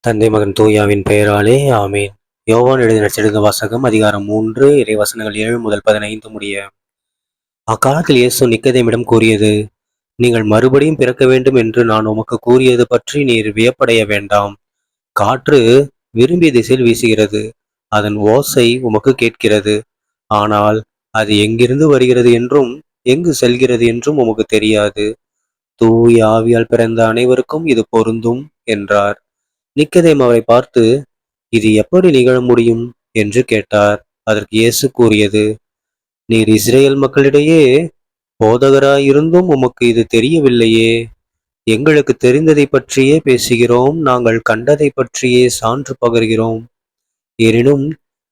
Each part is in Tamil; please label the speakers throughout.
Speaker 1: தந்தை மகன் தூயாவின் பெயராலே ஆமீன். யோவான் எழுதின நற்செய்தி வாசகம் அதிகாரம் 3 இறைவசனங்கள் 7 முதல் 15 முடிய. அக்காலத்தில் இயேசு நிக்கதேமிடம் கூறியது, நீங்கள் மறுபடியும் பிறக்க வேண்டும் என்று நான் உமக்கு கூறியது பற்றி நீர் வியப்படைய வேண்டாம். காற்று விரும்பிய திசையில் வீசுகிறது, அதன் ஓசை உமக்கு கேட்கிறது. ஆனால் அது எங்கிருந்து வருகிறது என்றும் எங்கு செல்கிறது என்றும் உமக்கு தெரியாது. தூய ஆவியால் பிறந்த அனைவருக்கும் இது பொருந்தும் என்றார். நிக்கதேம் அவரை பார்த்து, இது எப்படி நிகழ முடியும் என்று கேட்டார். அதற்கு இயேசு கூறியது, நீர் இஸ்ரேல் மக்களிடையே போதகராயிருந்தும் உமக்கு இது தெரியவில்லையே. எங்களுக்கு தெரிந்ததை பற்றியே பேசுகிறோம், நாங்கள் கண்டதை பற்றியே சான்று பகர்கிறோம். எனினும்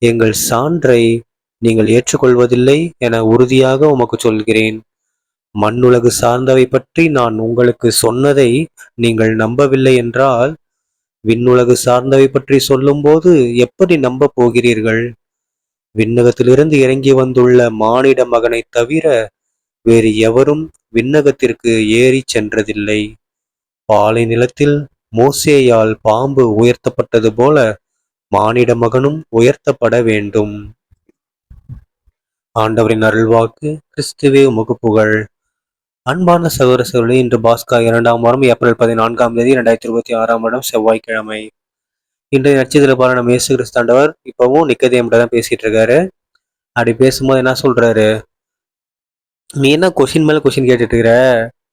Speaker 1: எங்கள் சான்றை நீங்கள் ஏற்றுக்கொள்வதில்லை என உறுதியாக உமக்கு சொல்கிறேன். மண்ணுலகு சார்ந்தவை பற்றி நான் உங்களுக்கு சொன்னதை நீங்கள் நம்பவில்லை என்றால், விண்ணுலகு சார்ந்தவை பற்றி சொல்லும்போது எப்படி நம்ப போகிறீர்கள்? விண்ணகத்திலிருந்து இறங்கி வந்துள்ள மானிட மகனைத் தவிர வேறு எவரும் விண்ணகத்திற்கு ஏறிச் சென்றதில்லை. பாலை நிலத்தில் மோசேயால் பாம்பு உயர்த்தப்பட்டது போல மானிட மகனும் உயர்த்தப்பட வேண்டும். ஆண்டவரின் அருள்வாக்கு. கிறிஸ்துவே உமக்கு புகழ். அன்பான சகோதர சகோதரி, இன்று பாஸ்கா 2ஆம் வாரம் ஏப்ரல் 14ஆம் தேதி 2026ஆம் வருடம் செவ்வாய்க்கிழமை. இன்றைய நட்சத்திர பாரு நம்ம இயேசு கிறிஸ்தாண்டவர் இப்பவும் நிக்கதேம்கிட்ட தான் பேசிட்டு இருக்காரு. அப்படி பேசும்போது என்ன சொல்றாரு, நீ என்ன கொஸ்டின் மேல கொஸ்டின் கேட்டுட்டு இருக்கிற?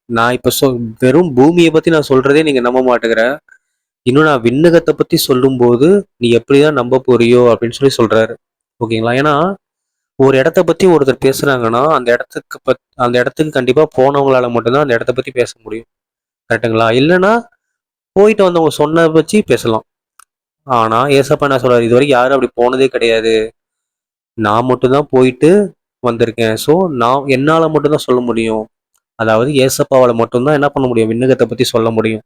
Speaker 1: நான் இப்ப வெறும் பூமியை பத்தி நான் சொல்றதே நீங்க நம்ப மாட்டேங்கிற, இன்னும் நான் விண்ணகத்தை பத்தி சொல்லும் போது நீ எப்படிதான் நம்ப போறியோ அப்படின்னு சொல்றாரு. ஓகேங்களா? ஏன்னா ஒரு இடத்த பத்தி ஒருத்தர் பேசுறாங்கன்னா அந்த இடத்துக்கு கண்டிப்பா போனவங்களால மட்டும்தான் அந்த இடத்த பத்தி பேச முடியும். கரெக்டுங்களா? இல்லைன்னா போயிட்டு வந்தவங்க சொன்னதை பத்தி பேசலாம். ஆனா ஏசப்பா என்ன சொல்றாரு, இது வரைக்கும் யாரும் அப்படி போனதே கிடையாது, நான் மட்டும்தான் போயிட்டு வந்திருக்கேன். ஸோ நான் என்னால மட்டும்தான் சொல்ல முடியும். அதாவது ஏசப்பாவால மட்டும்தான் என்ன பண்ண முடியும், விண்ணகத்தை பத்தி சொல்ல முடியும்.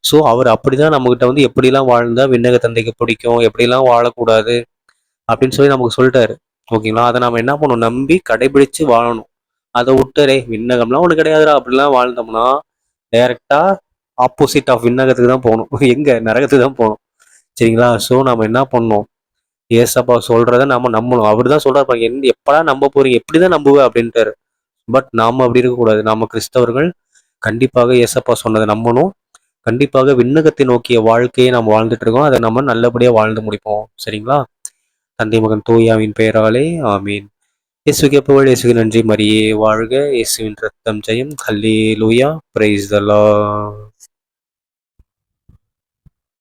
Speaker 1: ஸோ அவர் அப்படிதான் நம்மகிட்ட வந்து எப்படிலாம் வாழ்ந்தா விண்ணக தந்தைக்கு பிடிக்கும், எப்படிலாம் வாழக்கூடாது அப்படின்னு சொல்லி நமக்கு சொல்லிட்டாரு. ஓகேங்களா? அதை நம்ம என்ன பண்ணணும், நம்பி கடைபிடிச்சு வாழணும். அதை விட்டுறே விண்ணகம்லாம் ஒண்ணு கிடையாதுடா அப்படிலாம் வாழ்ந்தோம்னா டைரக்டா ஆப்போசிட் ஆஃப் விண்ணகத்துக்கு தான் போகணும். எங்க நரகத்துக்கு தான் போகணும். சரிங்களா? ஸோ நம்ம என்ன பண்ணணும், ஏசப்பா சொல்றத நம்ம நம்பணும். அவர் தான் சொல்றாரு, எப்படா நம்ப போறீங்க, எப்படிதான் நம்புவ அப்படின்ட்டாரு. பட் நாம அப்படி இருக்கக்கூடாது. நாம கிறிஸ்தவர்கள் கண்டிப்பாக ஏசப்பா சொன்னதை நம்பணும். கண்டிப்பாக விண்ணகத்தை நோக்கிய வாழ்க்கையை நாம் வாழ்ந்துட்டு இருக்கோம். அதை நம்ம நல்லபடியா வாழ்ந்து முடிப்போம். சரிங்களா? தந்தை மகன் தூயாவின் பெயராலே ஆமீன். இயேசுக்கே புகழ், இயேசுக்கு நன்றி, மரியே வாழ்க, இயேசுவின் ரத்தம் ஜெயம். ஹல்லேலூயா, பிரைஸ் தி லார்ட்.